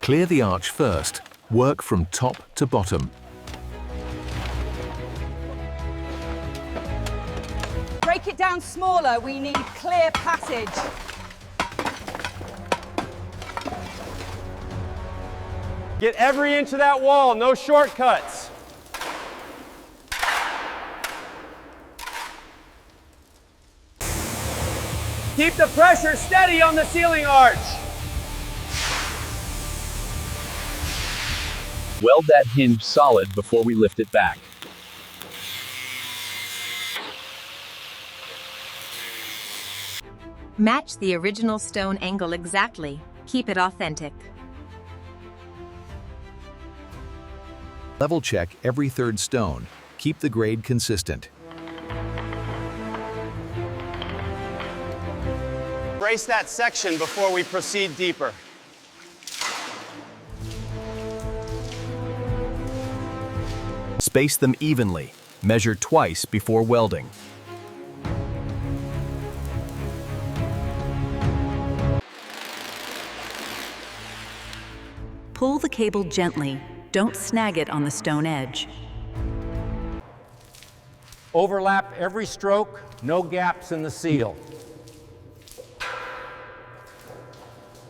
Clear the arch first. Work from top to bottom. Break it down smaller. We need clear passage. Get every inch of that wall, no shortcuts. Keep the pressure steady on the ceiling arch. Weld that hinge solid before we lift it back. Match the original stone angle exactly. Keep it authentic. Level check every third stone. Keep the grade consistent. Brace that section before we proceed deeper. Space them evenly. Measure twice before welding. Pull the cable gently. Don't snag it on the stone edge. Overlap every stroke, no gaps in the seal.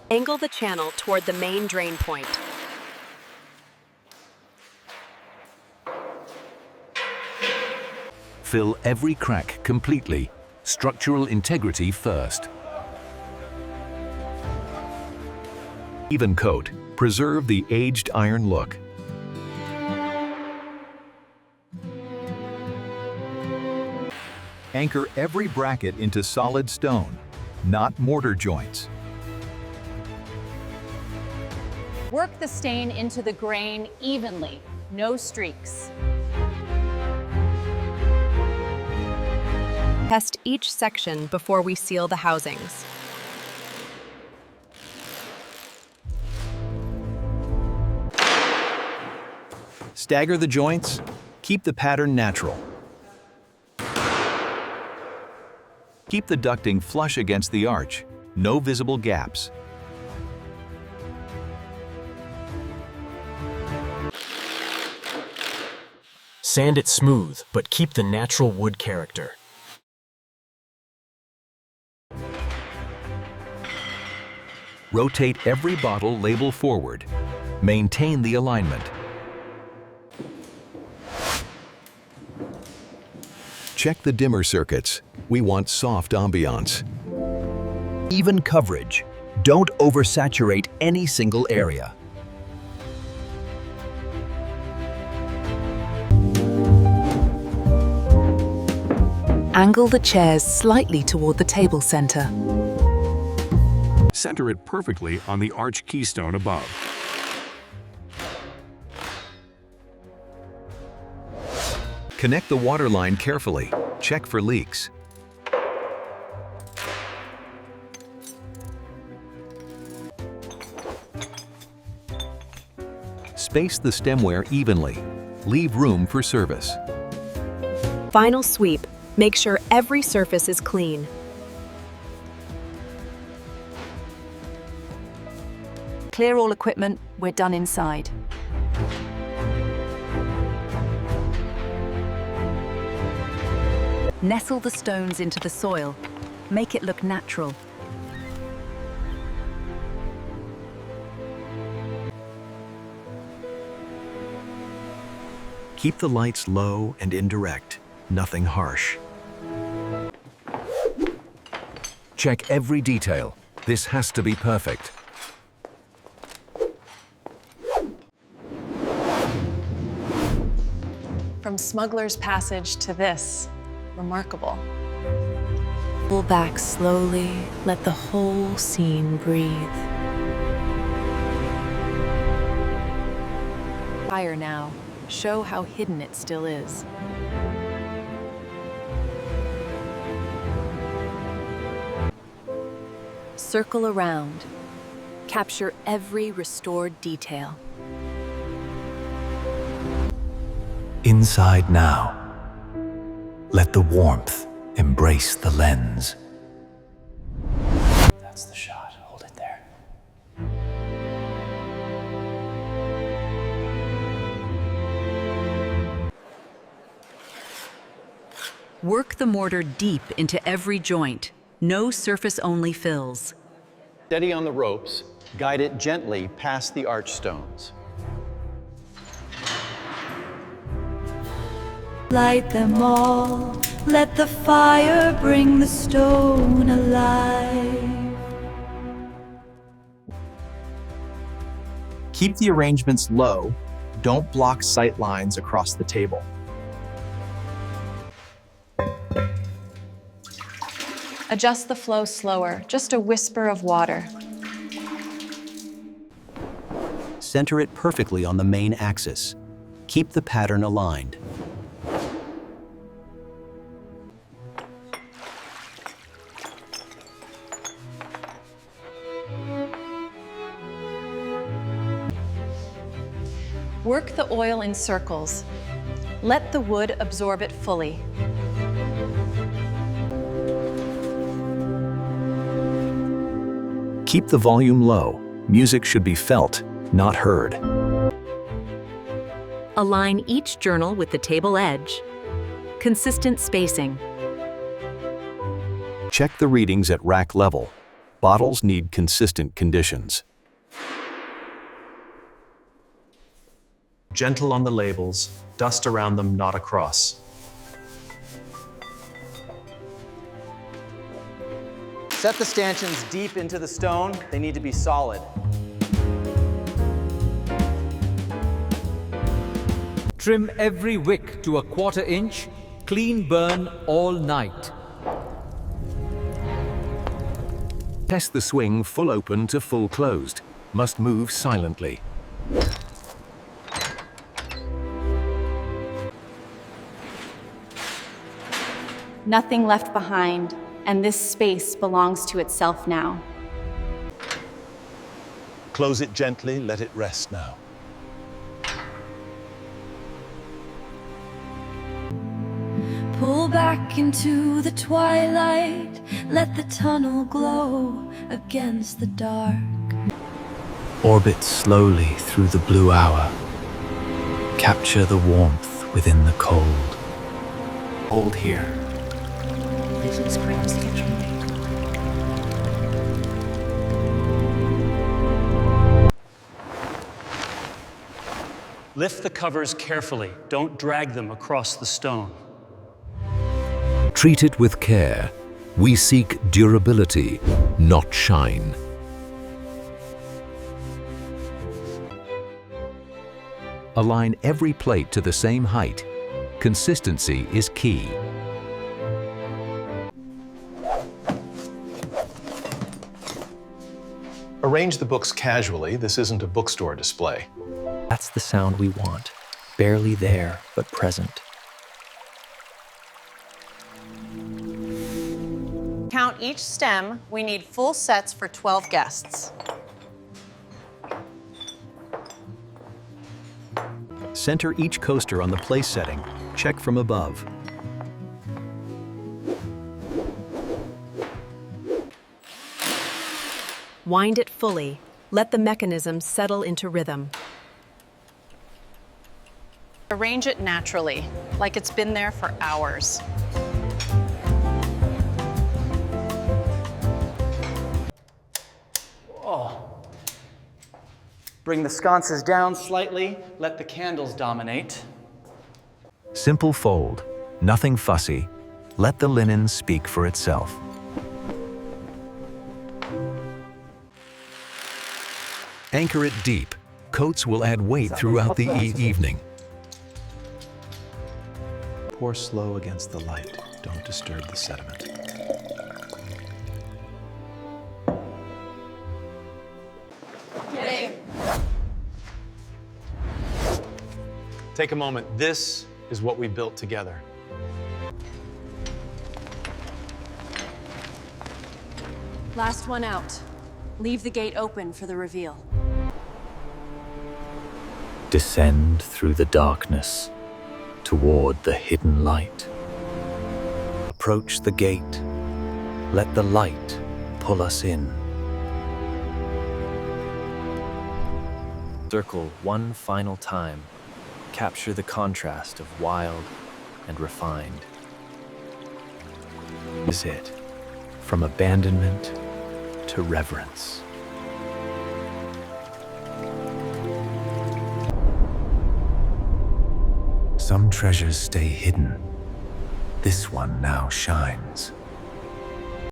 Angle the channel toward the main drain point. Fill every crack completely. Structural integrity first. Even coat. Preserve the aged iron look. Anchor every bracket into solid stone, not mortar joints. Work the stain into the grain evenly, no streaks. Test each section before we seal the housings. Stagger the joints. Keep the pattern natural. Keep the ducting flush against the arch. No visible gaps. Sand it smooth, but keep the natural wood character. Rotate every bottle label forward. Maintain the alignment. Check the dimmer circuits. We want soft ambiance. Even coverage. Don't oversaturate any single area. Angle the chairs slightly toward the table center. Center it perfectly on the arch keystone above. Connect the water line carefully. Check for leaks. Space the stemware evenly. Leave room for service. Final sweep. Make sure every surface is clean. Clear all equipment. We're done inside. Nestle the stones into the soil. Make it look natural. Keep the lights low and indirect. Nothing harsh. Check every detail. This has to be perfect. From Smuggler's Passage to this, remarkable. Pull back slowly. Let the whole scene breathe. Higher now. Show how hidden it still is. Circle around. Capture every restored detail. Inside now. Let the warmth embrace the lens. That's the shot. Hold it there. Work the mortar deep into every joint. No surface-only fills. Steady on the ropes, guide it gently past the arch stones. Light them all, let the fire bring the stone alive. Keep the arrangements low. Don't block sight lines across the table. Adjust the flow slower, just a whisper of water. Center it perfectly on the main axis. Keep the pattern aligned. Work the oil in circles. Let the wood absorb it fully. Keep the volume low. Music should be felt, not heard. Align each journal with the table edge. Consistent spacing. Check the readings at rack level. Bottles need consistent conditions. Gentle on the labels, dust around them, not across. Set the stanchions deep into the stone. They need to be solid. Trim every wick to a 1/4 inch. Clean burn all night. Test the swing full open to full closed. Must move silently. Nothing left behind, and this space belongs to itself now. Close it gently, let it rest now. Pull back into the twilight, let the tunnel glow against the dark. Orbit slowly through the blue hour. Capture the warmth within the cold. Hold here. Lift the covers carefully. Don't drag them across the stone. Treat it with care. We seek durability, not shine. Align every plate to the same height. Consistency is key. Arrange the books casually. This isn't a bookstore display. That's the sound we want. Barely there, but present. Count each stem. We need full sets for 12 guests. Center each coaster on the place setting. Check from above. Wind it fully. Let the mechanism settle into rhythm. Arrange it naturally, like it's been there for hours. Oh. Bring the sconces down slightly, let the candles dominate. Simple fold, nothing fussy. Let the linen speak for itself. Anchor it deep. Coats will add weight throughout the evening. Pour slow against the light. Don't disturb the sediment. Take a moment. This is what we built together. Last one out. Leave the gate open for the reveal. Descend through the darkness toward the hidden light. Approach the gate. Let the light pull us in. Circle one final time. Capture the contrast of wild and refined. Is it from abandonment to reverence? Some treasures stay hidden. This one now shines.